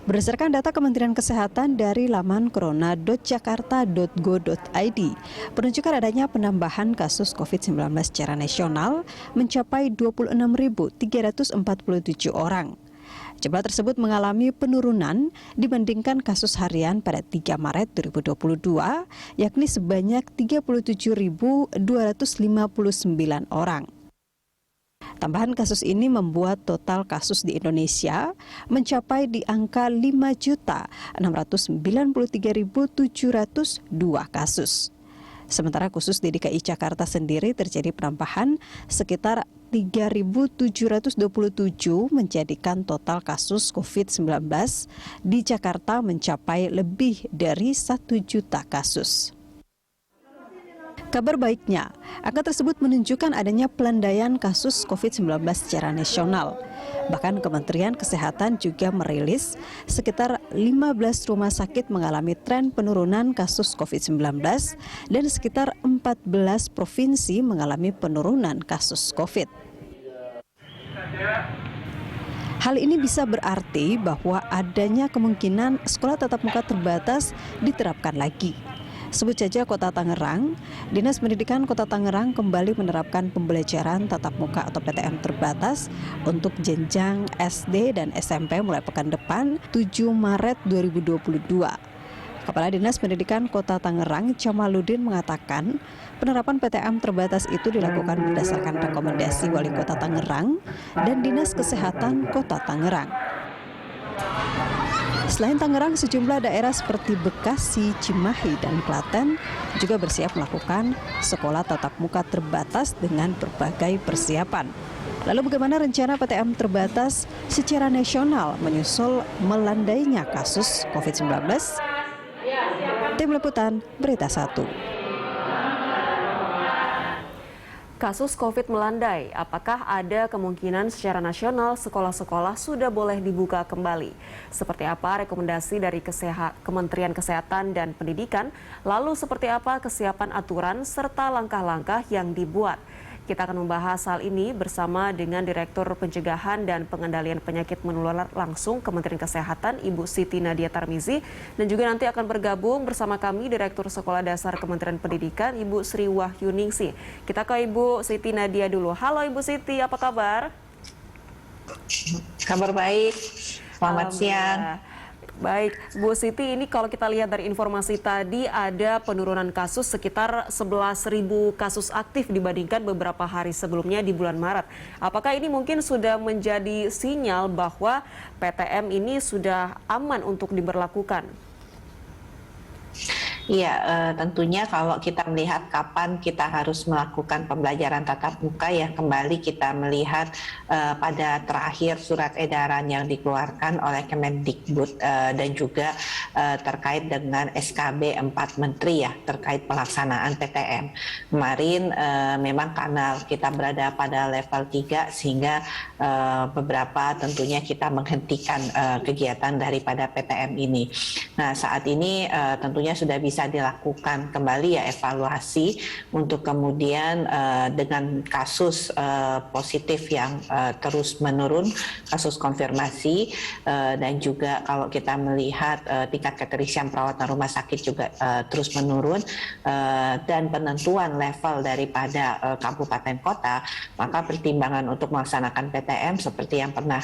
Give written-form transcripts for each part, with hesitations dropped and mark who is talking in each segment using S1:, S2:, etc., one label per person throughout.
S1: Berdasarkan data Kementerian Kesehatan dari laman corona.jakarta.go.id, menunjukkan adanya penambahan kasus COVID-19 secara nasional mencapai 26.347 orang. Jumlah tersebut mengalami penurunan dibandingkan kasus harian pada 3 Maret 2022, yakni sebanyak 37.259 orang. Tambahan kasus ini membuat total kasus di Indonesia mencapai di angka 5.693.702 kasus. Sementara khusus di DKI Jakarta sendiri terjadi penambahan sekitar 3.727 menjadikan total kasus COVID-19 di Jakarta mencapai lebih dari 1 juta kasus. Kabar baiknya, angka tersebut menunjukkan adanya pelandaian kasus COVID-19 secara nasional. Bahkan Kementerian Kesehatan juga merilis sekitar 15 rumah sakit mengalami tren penurunan kasus COVID-19 dan sekitar 14 provinsi mengalami penurunan kasus COVID. Hal ini bisa berarti bahwa adanya kemungkinan sekolah tatap muka terbatas diterapkan lagi. Sebut saja Kota Tangerang, Dinas Pendidikan Kota Tangerang kembali menerapkan pembelajaran tatap muka atau PTM terbatas untuk jenjang SD dan SMP mulai pekan depan 7 Maret 2022. Kepala Dinas Pendidikan Kota Tangerang, Jamaluddin mengatakan, penerapan PTM terbatas itu dilakukan berdasarkan rekomendasi Wali Kota Tangerang dan Dinas Kesehatan Kota Tangerang. Selain Tangerang, sejumlah daerah seperti Bekasi, Cimahi, dan Klaten juga bersiap melakukan sekolah tatap muka terbatas dengan berbagai persiapan. Lalu bagaimana rencana PTM terbatas secara nasional menyusul melandainya kasus COVID-19? Tim Liputan Berita 1.
S2: Kasus COVID melandai, apakah ada kemungkinan secara nasional sekolah-sekolah sudah boleh dibuka kembali? Seperti apa rekomendasi dari Kementerian Kesehatan dan Pendidikan? Lalu seperti apa kesiapan aturan serta langkah-langkah yang dibuat? Kita akan membahas hal ini bersama dengan Direktur Pencegahan dan Pengendalian Penyakit Menular langsung Kementerian Kesehatan, Ibu Siti Nadia Tarmizi. Dan juga nanti akan bergabung bersama kami Direktur Sekolah Dasar Kementerian Pendidikan, Ibu Sri Wahyuningsih. Kita ke Ibu Siti Nadia dulu. Halo Ibu Siti, apa kabar?
S3: Kabar baik, selamat siang.
S2: Baik, Bu Siti, ini kalau kita lihat dari informasi tadi ada penurunan kasus sekitar 11.000 kasus aktif dibandingkan beberapa hari sebelumnya di bulan Maret. Apakah ini mungkin sudah menjadi sinyal bahwa PTM ini sudah aman untuk diberlakukan?
S3: Iya, tentunya kalau kita melihat kapan kita harus melakukan pembelajaran tatap muka, ya kembali kita melihat pada terakhir surat edaran yang dikeluarkan oleh Kemendikbud dan juga terkait dengan SKB 4 Menteri ya terkait pelaksanaan PTM. Kemarin memang karena kita berada pada level 3 sehingga beberapa tentunya kita menghentikan kegiatan daripada PTM ini. Nah, saat ini tentunya sudah bisa dilakukan kembali ya evaluasi untuk kemudian dengan kasus positif yang terus menurun, kasus konfirmasi dan juga kalau kita melihat tingkat keterisian perawatan rumah sakit juga terus menurun dan penentuan level daripada kabupaten kota, maka pertimbangan untuk melaksanakan PTM seperti yang pernah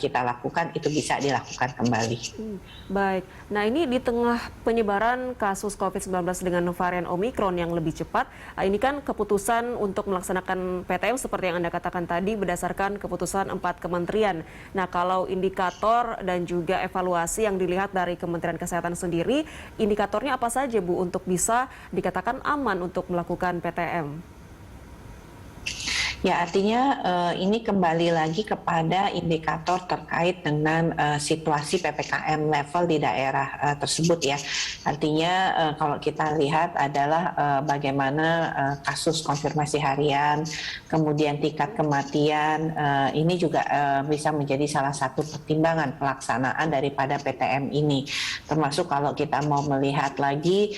S3: kita lakukan itu bisa dilakukan kembali.
S2: Baik, nah ini di tengah penyebaran kasus COVID-19 dengan varian Omikron yang lebih cepat, ini kan keputusan untuk melaksanakan PTM seperti yang Anda katakan tadi berdasarkan keputusan 4 kementerian. Nah, kalau indikator dan juga evaluasi yang dilihat dari Kementerian Kesehatan sendiri, indikatornya apa saja Bu untuk bisa dikatakan aman untuk melakukan PTM?
S3: Ya, artinya ini kembali lagi kepada indikator terkait dengan situasi PPKM level di daerah tersebut ya. Artinya kalau kita lihat adalah bagaimana kasus konfirmasi harian, kemudian tingkat kematian, ini juga bisa menjadi salah satu pertimbangan pelaksanaan daripada PTM ini. Termasuk kalau kita mau melihat lagi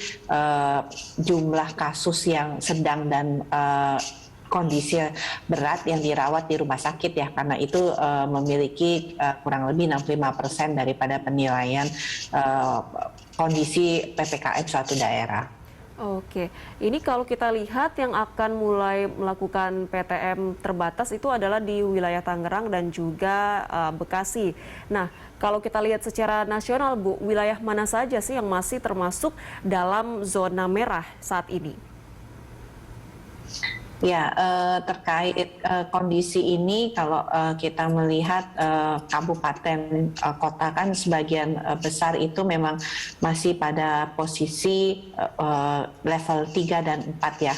S3: jumlah kasus yang sedang dan kondisi berat yang dirawat di rumah sakit ya, karena itu memiliki kurang lebih 65% daripada penilaian kondisi PPKM suatu daerah.
S2: Oke, ini kalau kita lihat yang akan mulai melakukan PTM terbatas itu adalah di wilayah Tangerang dan juga Bekasi. Nah, kalau kita lihat secara nasional, Bu, wilayah mana saja sih yang masih termasuk dalam zona merah saat ini?
S3: Ya, terkait kondisi ini, kalau kita melihat kabupaten kota kan sebagian besar itu memang masih pada posisi level 3 dan 4 ya.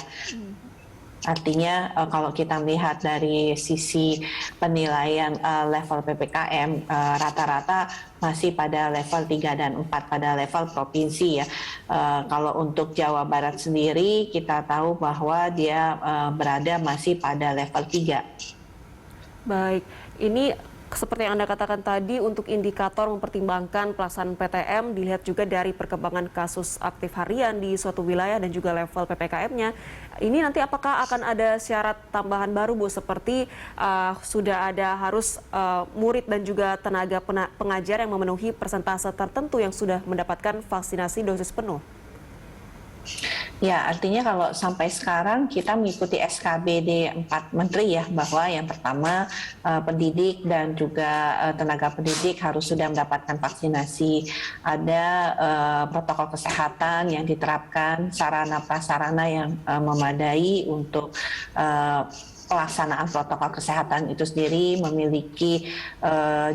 S3: Artinya kalau kita melihat dari sisi penilaian level PPKM, rata-rata masih pada level 3 dan 4 pada level provinsi ya. Kalau untuk Jawa Barat sendiri kita tahu bahwa dia berada masih pada level 3.
S2: Baik, ini seperti yang Anda katakan tadi, untuk indikator mempertimbangkan pelaksanaan PTM dilihat juga dari perkembangan kasus aktif harian di suatu wilayah dan juga level PPKM-nya. Ini nanti apakah akan ada syarat tambahan baru, Bu, seperti sudah ada harus murid dan juga tenaga pengajar yang memenuhi persentase tertentu yang sudah mendapatkan vaksinasi dosis penuh?
S3: Ya, artinya kalau sampai sekarang kita mengikuti SKBD 4 Menteri ya, bahwa yang pertama pendidik dan juga tenaga pendidik harus sudah mendapatkan vaksinasi. Ada protokol kesehatan yang diterapkan, sarana prasarana yang memadai untuk pelaksanaan protokol kesehatan itu sendiri, memiliki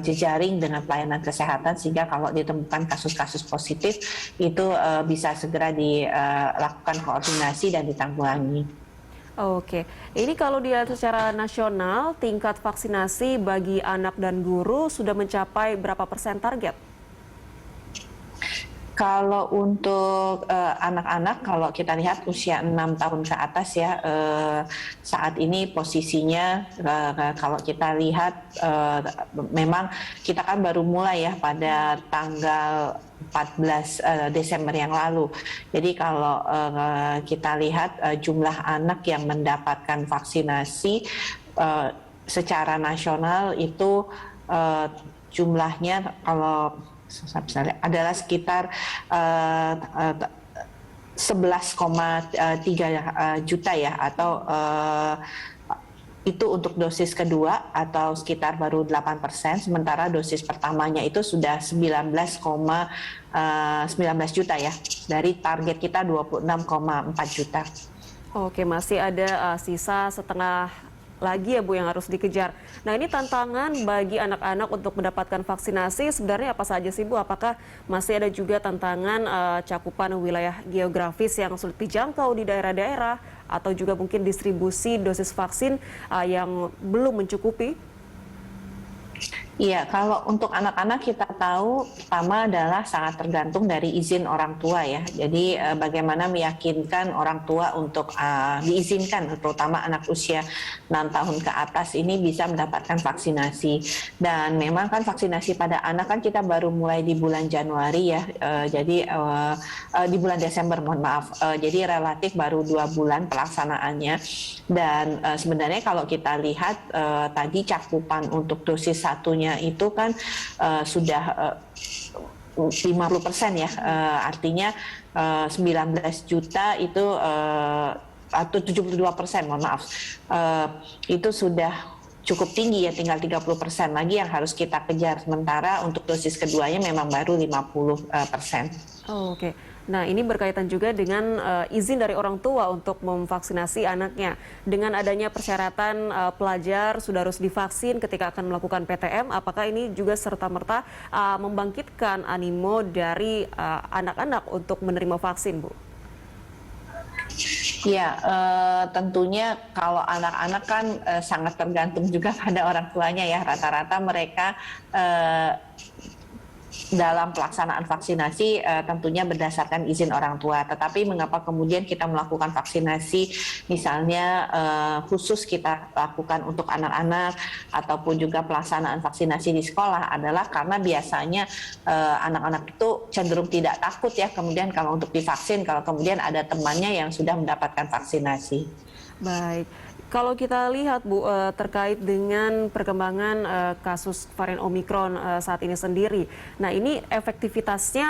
S3: jejaring dengan pelayanan kesehatan sehingga kalau ditemukan kasus-kasus positif itu bisa segera dilakukan koordinasi dan ditanggulangi.
S2: Oke, ini kalau dilihat secara nasional, tingkat vaksinasi bagi anak dan guru sudah mencapai berapa persen target?
S3: Kalau untuk anak-anak, kalau kita lihat usia 6 tahun ke atas ya, saat ini posisinya kalau kita lihat memang kita kan baru mulai ya pada tanggal 14 Desember yang lalu. Jadi kalau kita lihat jumlah anak yang mendapatkan vaksinasi secara nasional itu jumlahnya kalau adalah sekitar 11,3 juta ya, atau itu untuk dosis kedua atau sekitar baru 8%, sementara dosis pertamanya itu sudah 19 juta ya, dari target kita 26,4 juta.
S2: Oke, masih ada sisa setengah lagi ya, Bu, yang harus dikejar. Nah, ini tantangan bagi anak-anak untuk mendapatkan vaksinasi sebenarnya apa saja sih, Bu? Apakah masih ada juga tantangan cakupan wilayah geografis yang sulit dijangkau di daerah-daerah, atau juga mungkin distribusi dosis vaksin yang belum mencukupi?
S3: Iya, kalau untuk anak-anak kita tahu pertama adalah sangat tergantung dari izin orang tua ya. Jadi bagaimana meyakinkan orang tua untuk diizinkan, terutama anak usia 6 tahun ke atas ini bisa mendapatkan vaksinasi. Dan memang kan vaksinasi pada anak kan kita baru mulai di bulan Januari ya. Jadi di bulan Desember, mohon maaf. Jadi relatif baru 2 bulan pelaksanaannya. Dan sebenarnya kalau kita lihat tadi cakupan untuk dosis satunya itu kan sudah 50% ya, artinya 19 juta itu atau 72%, mohon maaf, itu sudah cukup tinggi ya, tinggal 30% lagi yang harus kita kejar, sementara untuk dosis keduanya memang baru 50%.
S2: Oh, oke. Nah, ini berkaitan juga dengan izin dari orang tua untuk memvaksinasi anaknya. Dengan adanya persyaratan pelajar sudah harus divaksin ketika akan melakukan PTM, apakah ini juga serta-merta membangkitkan animo dari anak-anak untuk menerima vaksin, Bu?
S3: Ya, tentunya kalau anak-anak kan sangat tergantung juga pada orang tuanya ya. Rata-rata mereka dalam pelaksanaan vaksinasi tentunya berdasarkan izin orang tua. Tetapi mengapa kemudian kita melakukan vaksinasi misalnya khusus kita lakukan untuk anak-anak ataupun juga pelaksanaan vaksinasi di sekolah adalah karena biasanya anak-anak itu cenderung tidak takut ya kemudian kalau untuk divaksin kalau kemudian ada temannya yang sudah mendapatkan vaksinasi.
S2: Baik. Kalau kita lihat Bu, terkait dengan perkembangan kasus varian Omikron saat ini sendiri. Nah, ini efektivitasnya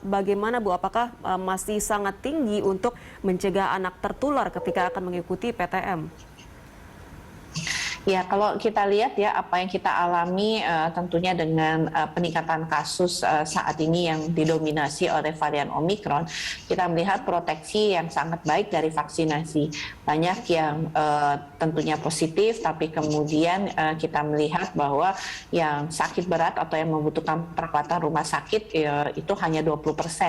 S2: bagaimana Bu? Apakah masih sangat tinggi untuk mencegah anak tertular ketika akan mengikuti PTM?
S3: Ya, kalau kita lihat ya apa yang kita alami tentunya dengan peningkatan kasus saat ini yang didominasi oleh varian Omikron, kita melihat proteksi yang sangat baik dari vaksinasi. Banyak yang tentunya positif, tapi kemudian kita melihat bahwa yang sakit berat atau yang membutuhkan perawatan rumah sakit itu hanya 20%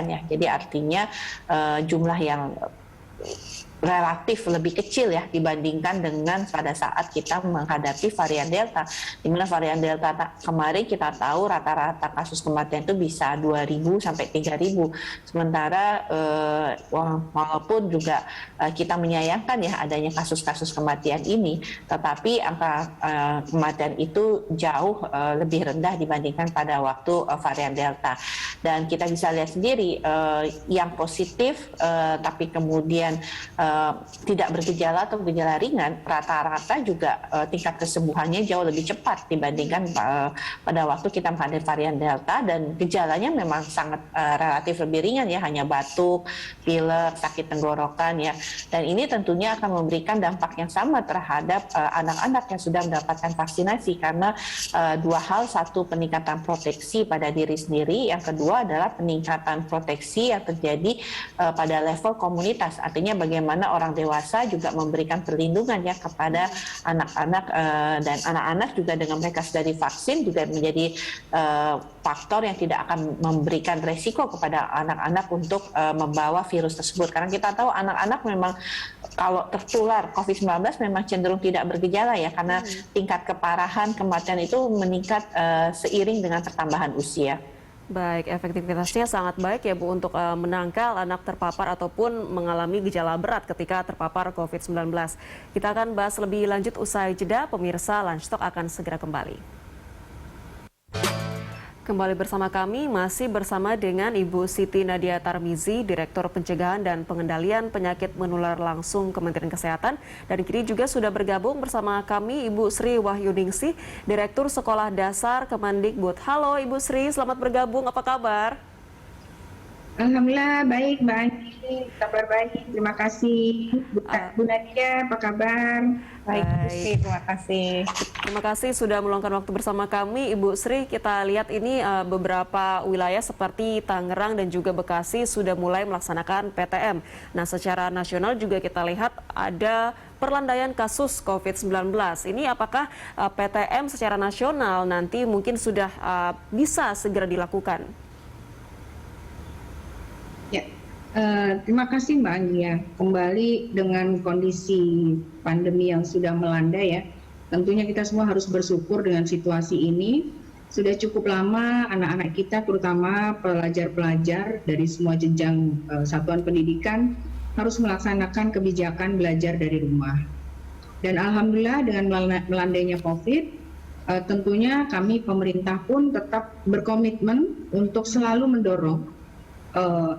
S3: ya. Jadi artinya jumlah yang relatif lebih kecil ya dibandingkan dengan pada saat kita menghadapi varian Delta. Di mana varian Delta kemarin kita tahu rata-rata kasus kematian itu bisa 2.000 sampai 3.000. Sementara walaupun juga kita menyayangkan ya adanya kasus-kasus kematian ini, tetapi angka kematian itu jauh lebih rendah dibandingkan pada waktu varian Delta. Dan kita bisa lihat sendiri yang positif tapi kemudian tidak bergejala atau gejala ringan, rata-rata juga tingkat kesembuhannya jauh lebih cepat dibandingkan pada waktu kita menghadapi varian Delta, dan gejalanya memang sangat relatif lebih ringan ya, hanya batuk, pilek, sakit tenggorokan ya. Dan ini tentunya akan memberikan dampak yang sama terhadap anak-anak yang sudah mendapatkan vaksinasi, karena dua hal: satu, peningkatan proteksi pada diri sendiri, yang kedua adalah peningkatan proteksi yang terjadi pada level komunitas. Artinya bagaimana orang dewasa juga memberikan perlindungan ya kepada anak-anak, dan anak-anak juga dengan mereka sudah divaksin juga menjadi faktor yang tidak akan memberikan resiko kepada anak-anak untuk membawa virus tersebut. Karena kita tahu anak-anak memang kalau tertular COVID-19 memang cenderung tidak bergejala ya, karena tingkat keparahan kematian itu meningkat seiring dengan pertambahan usia.
S2: Baik, efektivitasnya sangat baik ya Bu untuk menangkal anak terpapar ataupun mengalami gejala berat ketika terpapar COVID-19. Kita akan bahas lebih lanjut usai jeda. Pemirsa, Lunch Talk akan segera kembali. Kembali bersama kami, masih bersama dengan Ibu Siti Nadia Tarmizi, Direktur Pencegahan dan Pengendalian Penyakit Menular Langsung Kementerian Kesehatan. Dan kini juga sudah bergabung bersama kami Ibu Sri Wahyuningsih, Direktur Sekolah Dasar Kemendikbud. Halo Ibu Sri, selamat bergabung, apa kabar?
S4: Alhamdulillah baik Mbak Ani, kabar baik, terima kasih. Bu Nadia, apa kabar?
S3: Baik, terima kasih.
S2: Terima kasih sudah meluangkan waktu bersama kami, Ibu Sri. Kita lihat ini beberapa wilayah seperti Tangerang dan juga Bekasi sudah mulai melaksanakan PTM. Nah, secara nasional juga kita lihat ada perlandaian kasus COVID-19. Ini apakah PTM secara nasional nanti mungkin sudah bisa segera dilakukan?
S4: Ya, terima kasih Mbak Anggia. Kembali dengan kondisi pandemi yang sudah melanda ya, tentunya kita semua harus bersyukur dengan situasi ini. Sudah cukup lama anak-anak kita, terutama pelajar-pelajar dari semua jenjang satuan pendidikan, harus melaksanakan kebijakan belajar dari rumah. Dan alhamdulillah dengan melandainya COVID, tentunya kami pemerintah pun tetap berkomitmen untuk selalu mendorong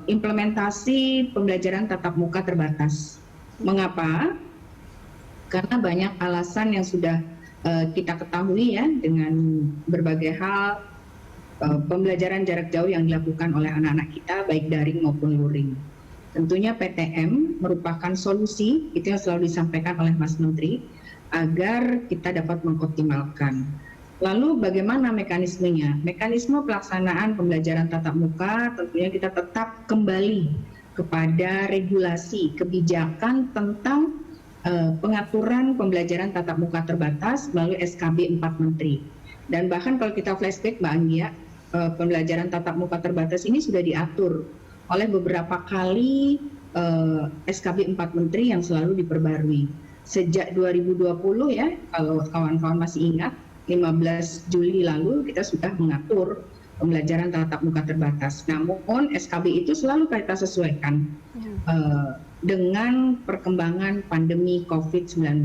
S4: implementasi pembelajaran tatap muka terbatas. Mengapa? Karena banyak alasan yang sudah kita ketahui ya, dengan berbagai hal pembelajaran jarak jauh yang dilakukan oleh anak-anak kita baik daring maupun luring. Tentunya PTM merupakan solusi, itu yang selalu disampaikan oleh Mas Menteri, agar kita dapat mengoptimalkan. Lalu bagaimana mekanismenya? Mekanisme pelaksanaan pembelajaran tatap muka tentunya kita tetap kembali kepada regulasi kebijakan tentang pengaturan pembelajaran tatap muka terbatas melalui SKB 4 Menteri. Dan bahkan kalau kita flashback Mbak Anggia, pembelajaran tatap muka terbatas ini sudah diatur oleh beberapa kali SKB 4 Menteri yang selalu diperbarui. Sejak 2020 ya, kalau kawan-kawan masih ingat, 15 Juli lalu kita sudah mengatur pembelajaran tatap muka terbatas. Namun SKB itu selalu kita sesuaikan dengan perkembangan pandemi COVID-19.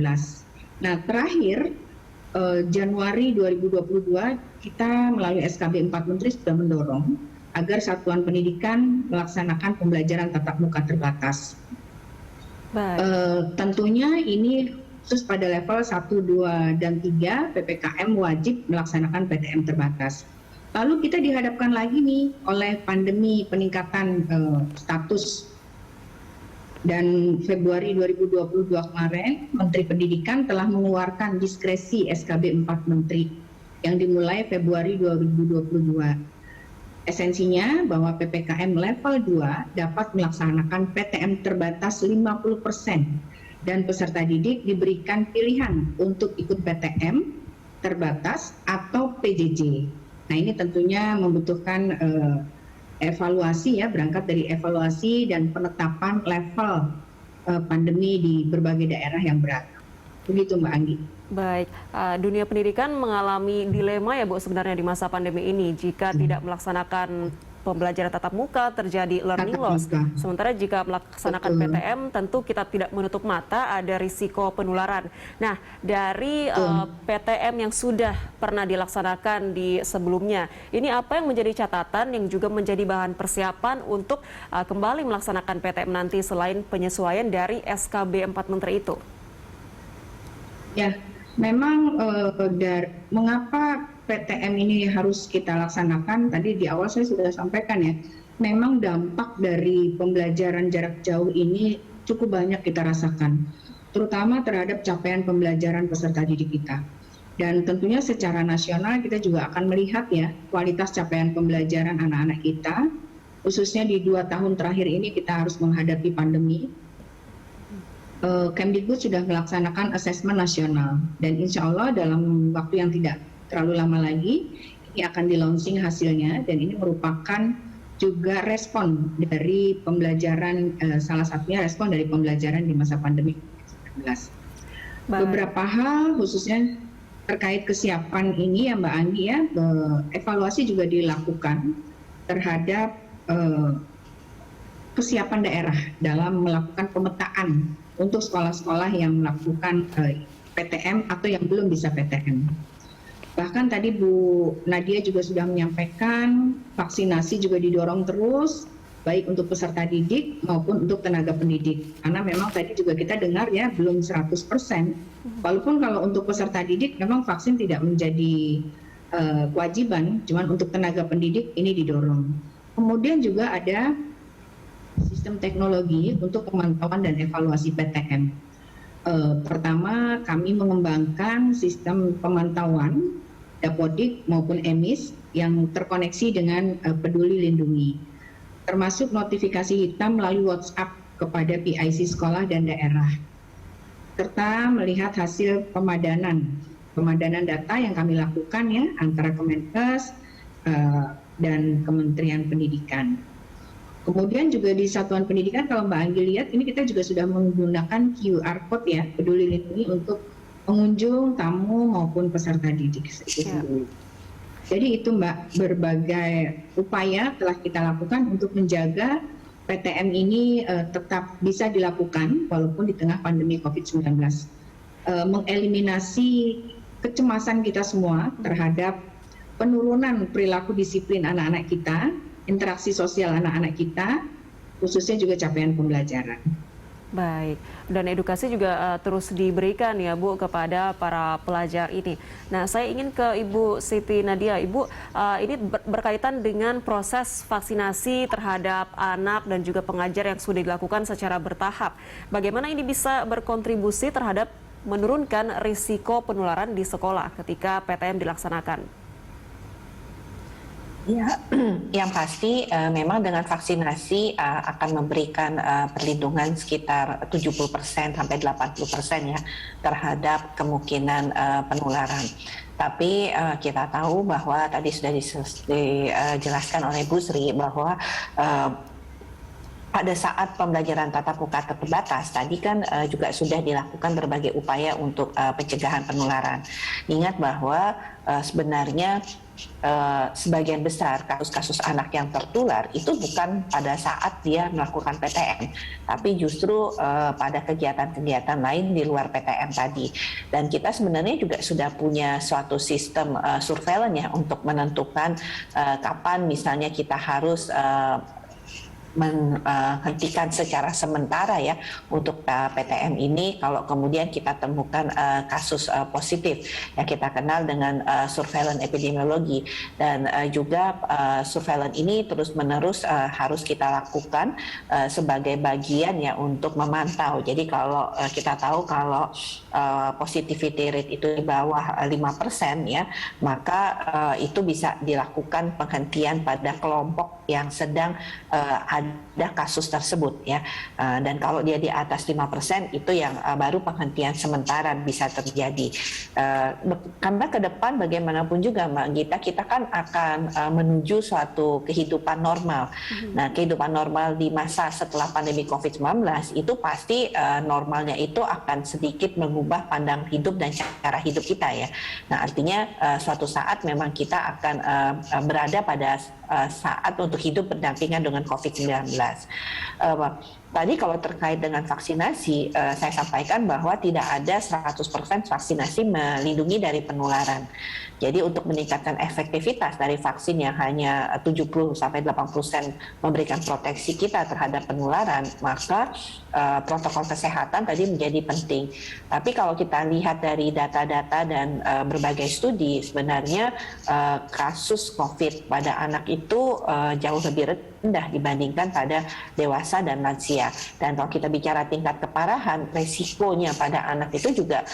S4: Nah, terakhir Januari 2022 kita melalui SKB 4 Menteri sudah mendorong agar satuan pendidikan melaksanakan pembelajaran tatap muka terbatas.
S2: Baik.
S4: Tentunya ini khusus pada level 1, 2, dan 3 PPKM wajib melaksanakan PTM terbatas. Lalu kita dihadapkan lagi nih oleh pandemi peningkatan status, dan Februari 2022 kemarin Menteri Pendidikan telah mengeluarkan diskresi SKB 4 Menteri yang dimulai Februari 2022. Esensinya bahwa PPKM level 2 dapat melaksanakan PTM terbatas 50%. Dan peserta didik diberikan pilihan untuk ikut PTM terbatas atau PJJ. Nah, ini tentunya membutuhkan evaluasi ya, berangkat dari evaluasi dan penetapan level pandemi di berbagai daerah yang berat. Begitu Mbak Anggi.
S2: Baik, dunia pendidikan mengalami dilema ya Bu sebenarnya di masa pandemi ini. Jika tidak melaksanakan pembelajaran tatap muka terjadi learning loss. Sementara jika melaksanakan PTM tentu kita tidak menutup mata ada risiko penularan. Nah, dari PTM yang sudah pernah dilaksanakan di sebelumnya, ini apa yang menjadi catatan yang juga menjadi bahan persiapan untuk kembali melaksanakan PTM nanti selain penyesuaian dari SKB 4 Menteri itu?
S4: Ya, memang mengapa PTM ini harus kita laksanakan, tadi di awal saya sudah sampaikan ya, memang dampak dari pembelajaran jarak jauh ini cukup banyak kita rasakan, terutama terhadap capaian pembelajaran peserta didik kita. Dan tentunya secara nasional kita juga akan melihat ya kualitas capaian pembelajaran anak-anak kita, khususnya di 2 tahun terakhir ini kita harus menghadapi pandemi. Kemdikbud sudah melaksanakan asesmen nasional dan insya Allah dalam waktu yang tidak terlalu lama lagi ini akan di-launching hasilnya, dan ini merupakan juga respon dari pembelajaran, salah satunya respon dari pembelajaran di masa pandemi COVID-19. Beberapa hal khususnya terkait kesiapan ini ya Mbak Anggi ya, evaluasi juga dilakukan terhadap kesiapan daerah dalam melakukan pemetaan untuk sekolah-sekolah yang melakukan PTM atau yang belum bisa PTM. Bahkan tadi Bu Nadia juga sudah menyampaikan vaksinasi juga didorong terus, baik untuk peserta didik maupun untuk tenaga pendidik. Karena memang tadi juga kita dengar ya belum 100%. Walaupun kalau untuk peserta didik memang vaksin tidak menjadi kewajiban, cuman untuk tenaga pendidik ini didorong. Kemudian juga ada sistem teknologi untuk pemantauan dan evaluasi PTM. Pertama, kami mengembangkan sistem pemantauan Dapodik maupun EMIS yang terkoneksi dengan Peduli Lindungi, termasuk notifikasi hitam melalui WhatsApp kepada PIC sekolah dan daerah, serta melihat hasil pemadanan data yang kami lakukan ya antara Kemenkes dan Kementerian Pendidikan. Kemudian juga di Satuan Pendidikan, kalau Mbak Anggi lihat, ini kita juga sudah menggunakan QR Code ya, Peduli Lindungi untuk pengunjung, tamu, maupun peserta didik. Jadi itu Mbak, berbagai upaya telah kita lakukan untuk menjaga PTM ini tetap bisa dilakukan walaupun di tengah pandemi COVID-19. Mengeliminasi kecemasan kita semua terhadap penurunan perilaku disiplin anak-anak kita, interaksi sosial anak-anak kita, khususnya juga capaian pembelajaran.
S2: Baik, dan edukasi juga terus diberikan ya Bu kepada para pelajar ini. Nah, saya ingin ke Ibu Siti Nadia. Ibu, ini berkaitan dengan proses vaksinasi terhadap anak dan juga pengajar yang sudah dilakukan secara bertahap. Bagaimana ini bisa berkontribusi terhadap menurunkan risiko penularan di sekolah ketika PTM dilaksanakan?
S3: Ya, yang pasti memang dengan vaksinasi akan memberikan perlindungan sekitar 70% sampai 80% ya terhadap kemungkinan penularan. Tapi kita tahu bahwa tadi sudah dijelaskan oleh Bu Sri bahwa pada saat pembelajaran tatap muka terbatas tadi kan juga sudah dilakukan berbagai upaya untuk pencegahan penularan. Ingat bahwa sebenarnya sebagian besar kasus-kasus anak yang tertular itu bukan pada saat dia melakukan PTM, tapi justru pada kegiatan-kegiatan lain di luar PTM tadi. Dan kita sebenarnya juga sudah punya suatu sistem surveillance ya untuk menentukan kapan misalnya kita harus menghentikan secara sementara ya untuk PTM ini kalau kemudian kita temukan kasus positif yang kita kenal dengan surveillance epidemiologi, dan juga surveillance ini terus-menerus harus kita lakukan sebagai bagian ya untuk memantau. Jadi kalau kita tahu kalau positivity rate itu di bawah 5% ya, maka itu bisa dilakukan penghentian pada kelompok yang sedang ada kasus tersebut ya, dan kalau dia di atas 5% itu yang baru penghentian sementara bisa terjadi, karena ke depan bagaimanapun juga Mbak Gita, kita kan akan menuju suatu kehidupan normal. Nah, kehidupan normal di masa setelah pandemi COVID-19 itu pasti normalnya itu akan sedikit mengubah pandang hidup dan cara hidup kita ya. Nah, artinya suatu saat memang kita akan berada pada saat untuk hidup berdampingan dengan COVID-19. Tadi kalau terkait dengan vaksinasi, saya sampaikan bahwa tidak ada 100% vaksinasi melindungi dari penularan. Jadi untuk meningkatkan efektivitas dari vaksin yang hanya 70-80% memberikan proteksi kita terhadap penularan, maka protokol kesehatan tadi menjadi penting. Tapi kalau kita lihat dari data-data dan berbagai studi, sebenarnya kasus COVID pada anak itu jauh lebih rendah dibandingkan pada dewasa dan lansia. Dan kalau kita bicara tingkat keparahan, resikonya pada anak itu juga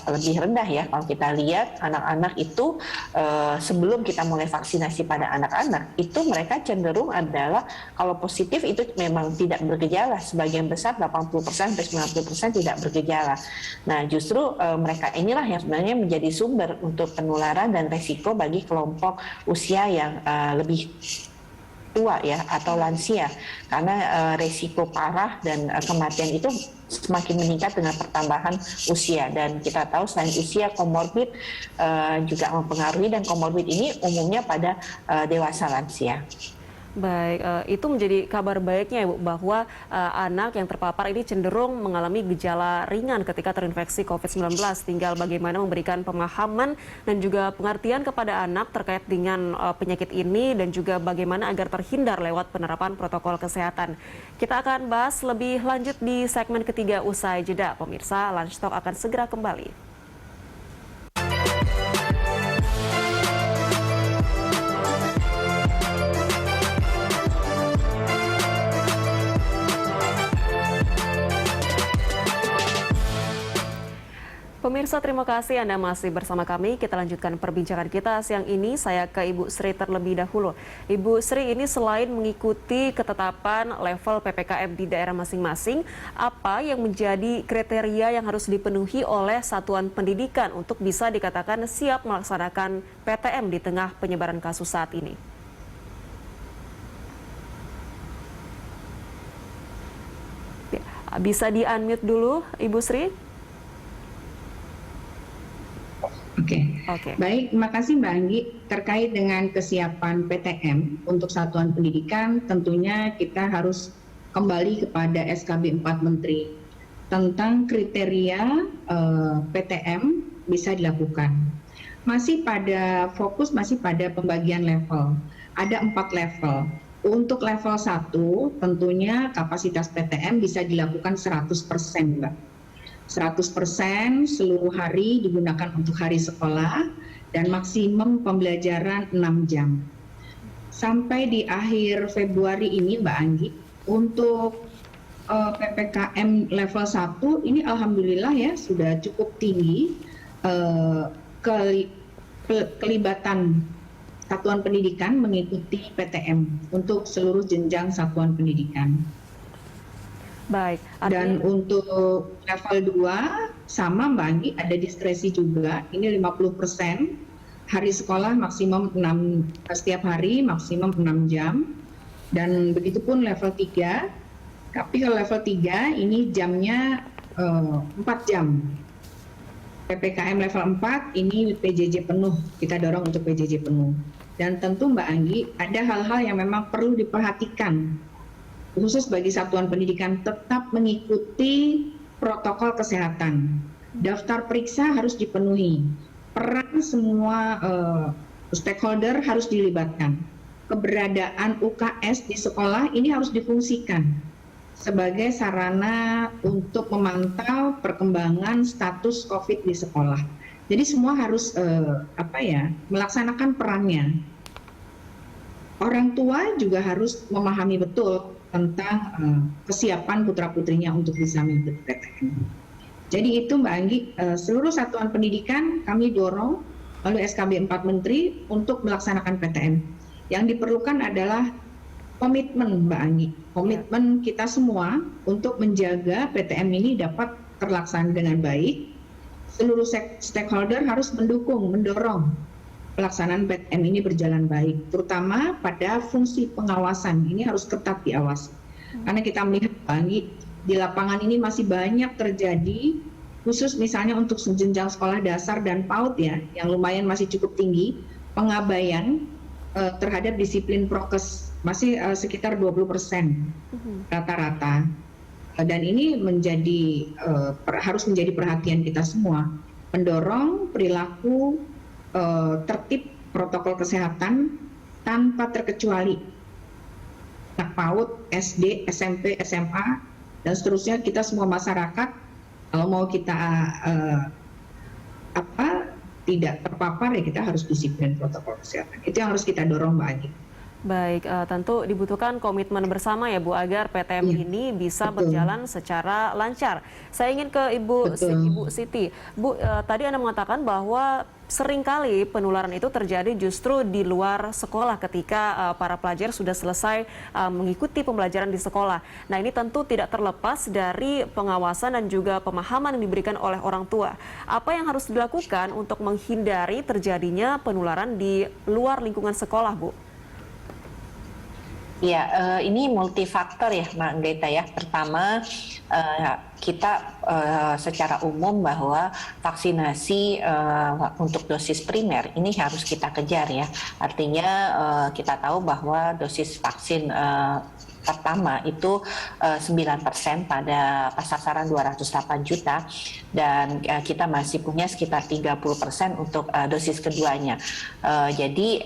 S3: lebih rendah ya. Kalau kita lihat anak-anak itu sebelum kita mulai vaksinasi pada anak-anak, itu mereka cenderung adalah kalau positif itu memang tidak bergejala, sebagian besar 80%-90% tidak bergejala. Nah, justru mereka inilah yang sebenarnya menjadi sumber untuk penularan dan resiko bagi kelompok usia yang lebih tua ya atau lansia, karena resiko parah dan kematian itu semakin meningkat dengan pertambahan usia. Dan kita tahu selain usia, komorbid juga mempengaruhi, dan komorbid ini umumnya pada dewasa lansia.
S2: Baik, itu menjadi kabar baiknya Ibu, bahwa anak yang terpapar ini cenderung mengalami gejala ringan ketika terinfeksi COVID-19. Tinggal bagaimana memberikan pemahaman dan juga pengertian kepada anak terkait dengan penyakit ini, dan juga bagaimana agar terhindar lewat penerapan protokol kesehatan. Kita akan bahas lebih lanjut di segmen ketiga usai jeda. Pemirsa, Lunch Talk akan segera kembali. Pemirsa, terima kasih Anda masih bersama kami. Kita lanjutkan perbincangan kita siang ini. Saya ke Ibu Sri terlebih dahulu. Ibu Sri, ini selain mengikuti ketetapan level PPKM di daerah masing-masing, apa yang menjadi kriteria yang harus dipenuhi oleh satuan pendidikan untuk bisa dikatakan siap melaksanakan PTM di tengah penyebaran kasus saat ini? Bisa di-unmute dulu, Ibu Sri?
S4: Oke. Baik, terima kasih Mbak Anggi. Terkait dengan kesiapan PTM untuk satuan pendidikan, tentunya kita harus kembali kepada SKB 4 Menteri tentang kriteria PTM bisa dilakukan. Masih pada pembagian level. Ada 4 level. Untuk level 1, tentunya kapasitas PTM bisa dilakukan 100%, Mbak. 100% seluruh hari digunakan untuk hari sekolah dan maksimum pembelajaran 6 jam. Sampai di akhir Februari ini Mbak Anggi, untuk PPKM level 1 ini alhamdulillah ya sudah cukup tinggi kelibatan satuan pendidikan mengikuti PTM untuk seluruh jenjang satuan pendidikan.
S2: Baik.
S4: Dan untuk level 2 sama Mbak Anggi, ada diskresi juga. Ini 50%. Hari sekolah maksimum 6 setiap hari maksimum 6 jam. Dan begitu pun level 3. Tapi kalau level 3 ini jamnya 4 jam. PPKM level 4 ini PJJ penuh. Kita dorong untuk PJJ penuh. Dan tentu Mbak Anggi, ada hal-hal yang memang perlu diperhatikan. Khusus bagi satuan pendidikan, tetap mengikuti protokol kesehatan. Daftar periksa harus dipenuhi. Peran semua stakeholder harus dilibatkan. keberadaan UKS di sekolah ini harus difungsikan sebagai sarana untuk memantau perkembangan status COVID di sekolah. Jadi semua harus melaksanakan perannya. Orang tua juga harus memahami betul tentang kesiapan putra-putrinya untuk bisa mengikuti PTM. Jadi itu Mbak Anggi, seluruh satuan pendidikan kami dorong melalui SKB 4 Menteri untuk melaksanakan PTM. Yang diperlukan adalah komitmen Mbak Anggi, komitmen kita semua untuk menjaga PTM ini dapat terlaksana dengan baik. Seluruh stakeholder harus mendorong pelaksanaan PTM ini berjalan baik, terutama pada fungsi pengawasan. Ini harus ketat diawasi. Karena kita melihat Mbak Anggi, di lapangan ini masih banyak terjadi, khusus misalnya untuk jenjang sekolah dasar dan PAUD ya, yang lumayan masih cukup tinggi, pengabaian terhadap disiplin prokes masih sekitar 20% rata-rata. Dan ini harus menjadi perhatian kita semua, mendorong perilaku tertib protokol kesehatan tanpa terkecuali. Anak PAUD, SD, SMP, SMA, dan seterusnya, kita semua masyarakat, kalau mau kita tidak terpapar ya kita harus disiplin protokol kesehatan. Itu yang harus kita dorong Mbak Agi.
S2: Baik, tentu dibutuhkan komitmen bersama ya Bu agar PTM ini bisa berjalan secara lancar. Saya ingin ke Ibu Siti. Bu, tadi Anda mengatakan bahwa seringkali penularan itu terjadi justru di luar sekolah ketika para pelajar sudah selesai mengikuti pembelajaran di sekolah. Nah, ini tentu tidak terlepas dari pengawasan dan juga pemahaman yang diberikan oleh orang tua. Apa yang harus dilakukan untuk menghindari terjadinya penularan di luar lingkungan sekolah, Bu?
S3: Ya, ini multifaktor ya, Mbak Greta ya. Pertama, kita secara umum bahwa vaksinasi untuk dosis primer ini harus kita kejar ya. Artinya kita tahu bahwa dosis vaksin pertama itu 9% pada sasaran 208 juta dan kita masih punya sekitar 30% untuk dosis keduanya. Jadi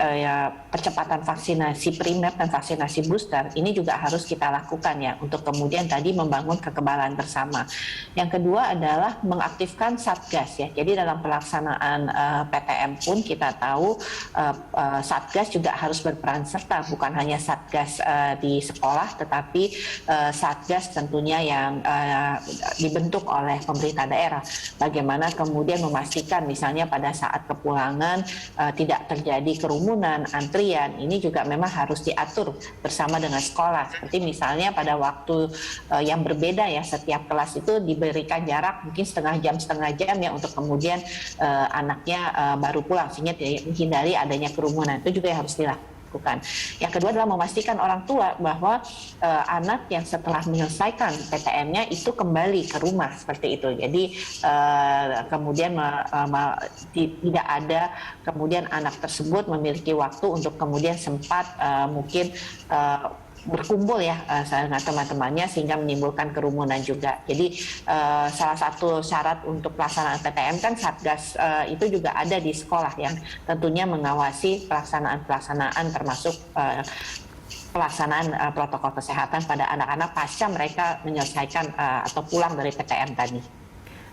S3: percepatan vaksinasi primer dan vaksinasi booster ini juga harus kita lakukan ya untuk kemudian tadi membangun kekebalan bersama. Yang kedua adalah mengaktifkan Satgas ya. Jadi dalam pelaksanaan PTM pun kita tahu Satgas juga harus berperan serta, bukan hanya Satgas di sekolah tetapi Satgas tentunya yang dibentuk oleh pemerintah daerah. Bagaimana kemudian memastikan misalnya pada saat kepulangan tidak terjadi kerumunan, antrian, ini juga memang harus diatur bersama dengan sekolah. Seperti misalnya pada waktu yang berbeda ya, setiap kelas itu diberikan jarak mungkin setengah jam ya untuk kemudian anaknya baru pulang sehingga menghindari adanya kerumunan. Itu juga yang harus dilakukan. Yang kedua adalah memastikan orang tua bahwa anak yang setelah menyelesaikan PTM-nya itu kembali ke rumah seperti itu. Jadi kemudian tidak ada kemudian anak tersebut memiliki waktu untuk kemudian sempat mungkin berkumpul ya dengan teman-temannya sehingga menimbulkan kerumunan juga. Jadi salah satu syarat untuk pelaksanaan PTM kan Satgas itu juga ada di sekolah yang tentunya mengawasi pelaksanaan termasuk pelaksanaan protokol kesehatan pada anak-anak pasca mereka menyelesaikan atau pulang dari PTM tadi.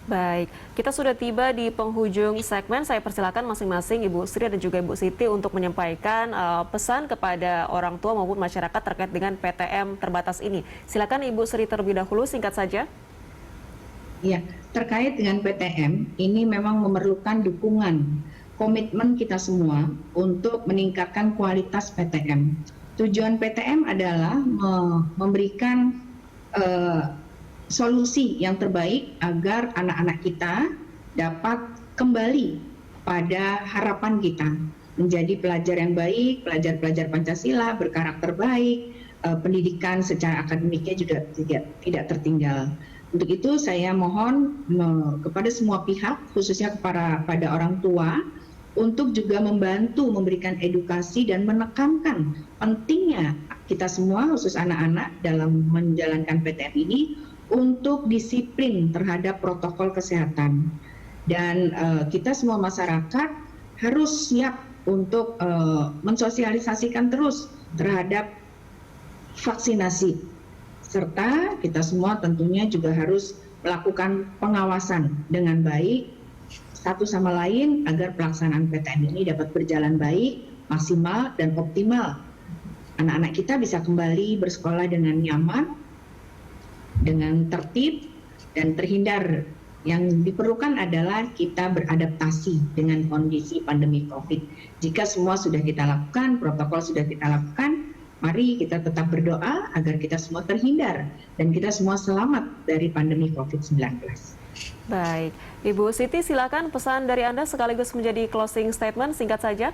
S2: Baik, kita sudah tiba di penghujung segmen. Saya persilakan masing-masing Ibu Sri dan juga Ibu Siti untuk menyampaikan pesan kepada orang tua maupun masyarakat terkait dengan PTM terbatas ini. Silakan Ibu Sri terlebih dahulu, singkat saja.
S4: Ya, terkait dengan PTM, ini memang memerlukan dukungan, komitmen kita semua untuk meningkatkan kualitas PTM. Tujuan PTM adalah memberikan solusi yang terbaik agar anak-anak kita dapat kembali pada harapan kita menjadi pelajar yang baik, pelajar-pelajar Pancasila berkarakter baik, pendidikan secara akademiknya juga tidak tertinggal. Untuk itu saya mohon kepada semua pihak, khususnya pada orang tua, untuk juga membantu memberikan edukasi dan menekankan pentingnya kita semua, khusus anak-anak dalam menjalankan PTM ini, untuk disiplin terhadap protokol kesehatan. Dan kita semua masyarakat harus siap untuk mensosialisasikan terus terhadap vaksinasi, serta kita semua tentunya juga harus melakukan pengawasan dengan baik satu sama lain agar pelaksanaan PTM ini dapat berjalan baik, maksimal, dan optimal. Anak-anak kita bisa kembali bersekolah dengan nyaman, dengan tertib, dan terhindar. Yang diperlukan adalah kita beradaptasi dengan kondisi pandemi COVID. Jika semua sudah kita lakukan, protokol sudah kita lakukan, mari kita tetap berdoa agar kita semua terhindar dan kita semua selamat dari pandemi COVID-19.
S2: Baik, Ibu Siti silakan pesan dari Anda sekaligus menjadi closing statement singkat saja.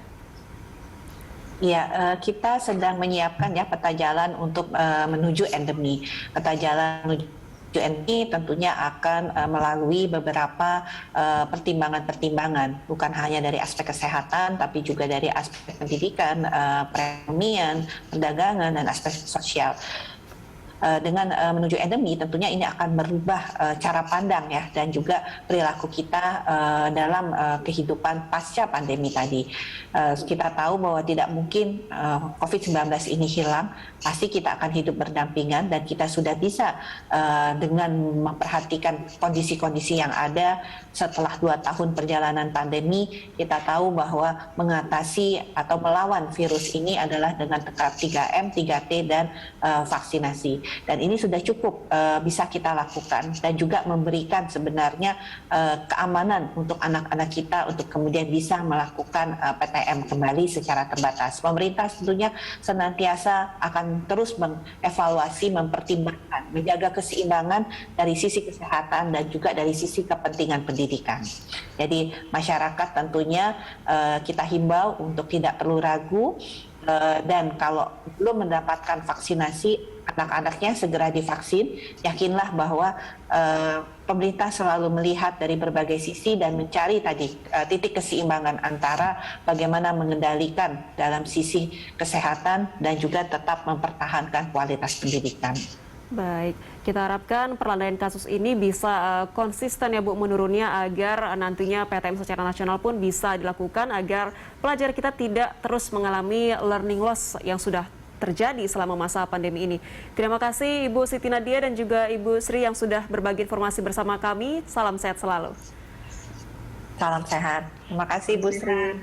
S3: Ya, kita sedang menyiapkan ya peta jalan untuk menuju endemi. Peta jalan menuju endemi tentunya akan melalui beberapa pertimbangan-pertimbangan, bukan hanya dari aspek kesehatan, tapi juga dari aspek pendidikan, perekonomian, perdagangan, dan aspek sosial. Dengan menuju endemi tentunya ini akan merubah cara pandang ya dan juga perilaku kita dalam kehidupan pasca pandemi tadi. Kita tahu bahwa tidak mungkin COVID-19 ini hilang, pasti kita akan hidup berdampingan dan kita sudah bisa dengan memperhatikan kondisi-kondisi yang ada setelah 2 tahun perjalanan pandemi, kita tahu bahwa mengatasi atau melawan virus ini adalah dengan tekad 3M, 3T dan vaksinasi. Dan ini sudah cukup bisa kita lakukan dan juga memberikan sebenarnya keamanan untuk anak-anak kita untuk kemudian bisa melakukan PTM kembali secara terbatas. Pemerintah tentunya senantiasa akan terus mengevaluasi, mempertimbangkan, menjaga keseimbangan dari sisi kesehatan dan juga dari sisi kepentingan pendidikan. Jadi masyarakat tentunya kita himbau untuk tidak perlu ragu dan kalau belum mendapatkan vaksinasi, anak-anaknya segera divaksin. Yakinlah bahwa pemerintah selalu melihat dari berbagai sisi dan mencari tadi titik keseimbangan antara bagaimana mengendalikan dalam sisi kesehatan dan juga tetap mempertahankan kualitas pendidikan.
S2: Baik, kita harapkan perlandaian kasus ini bisa konsisten ya Bu menurunnya agar nantinya PTM secara nasional pun bisa dilakukan agar pelajar kita tidak terus mengalami learning loss yang sudah terjadi selama masa pandemi ini. Terima kasih Ibu Siti Nadia dan juga Ibu Sri yang sudah berbagi informasi bersama kami. Salam sehat selalu.
S3: Salam sehat. Terima kasih Bu Sri.